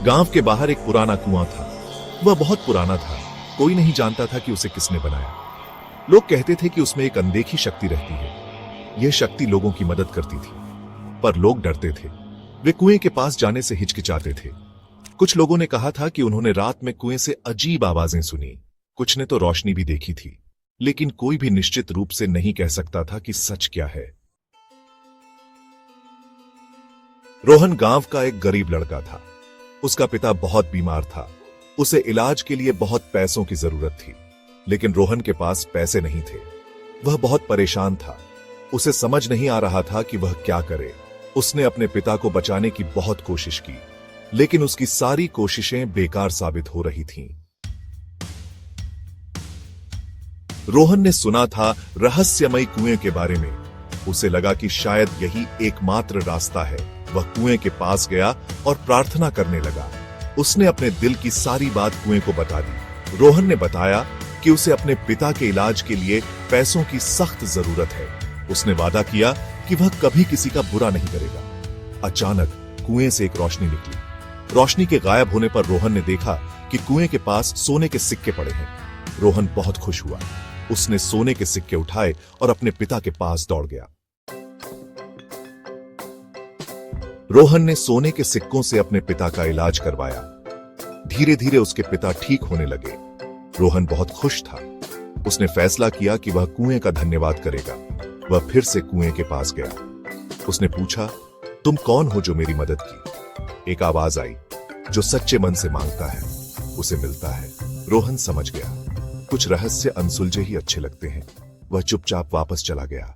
गांव के बाहर एक पुराना कुआं था। वह बहुत पुराना था, कोई नहीं जानता था कि उसे किसने बनाया। लोग कहते थे कि उसमें एक अनदेखी शक्ति रहती है। यह शक्ति लोगों की मदद करती थी, पर लोग डरते थे। वे कुएं के पास जाने से हिचकिचाते थे। कुछ लोगों ने कहा था कि उन्होंने रात में कुएं से अजीब आवाजें सुनी। कुछ ने तो रोशनी भी देखी थी, लेकिन कोई भी निश्चित रूप से नहीं कह सकता था कि सच क्या है। रोहन गांव का एक गरीब लड़का था। उसका पिता बहुत बीमार था। उसे इलाज के लिए बहुत पैसों की जरूरत थी, लेकिन रोहन के पास पैसे नहीं थे। वह बहुत परेशान था। उसे समझ नहीं आ रहा था कि वह क्या करे। उसने अपने पिता को बचाने की बहुत कोशिश की, लेकिन उसकी सारी कोशिशें बेकार साबित हो रही थीं। रोहन ने सुना था रहस्यमयी कुएं के बारे में। उसे लगा कि शायद यही एकमात्र रास्ता है। वह कुएं के पास गया और प्रार्थना करने लगा। उसने अपने दिल की सारी बात कुएं को बता दी। रोहन ने बताया कि उसे अपने पिता के इलाज के लिए पैसों की सख्त जरूरत है। उसने वादा किया कि वह कभी किसी का बुरा नहीं करेगा। अचानक कुएं से एक रोशनी निकली। रोशनी के गायब होने पर रोहन ने देखा कि कुएं के पास सोने के सिक्के पड़े हैं। रोहन बहुत खुश हुआ। उसने सोने के सिक्के उठाए और अपने पिता के पास दौड़ गया। रोहन ने सोने के सिक्कों से अपने पिता का इलाज करवाया। धीरे धीरे उसके पिता ठीक होने लगे। रोहन बहुत खुश था। उसने फैसला किया कि वह कुएं का धन्यवाद करेगा। वह फिर से कुएं के पास गया। उसने पूछा, तुम कौन हो जो मेरी मदद की? एक आवाज आई, जो सच्चे मन से मांगता है उसे मिलता है। रोहन समझ गया, कुछ रहस्य अनसुलझे ही अच्छे लगते हैं। वह चुपचाप वापस चला गया।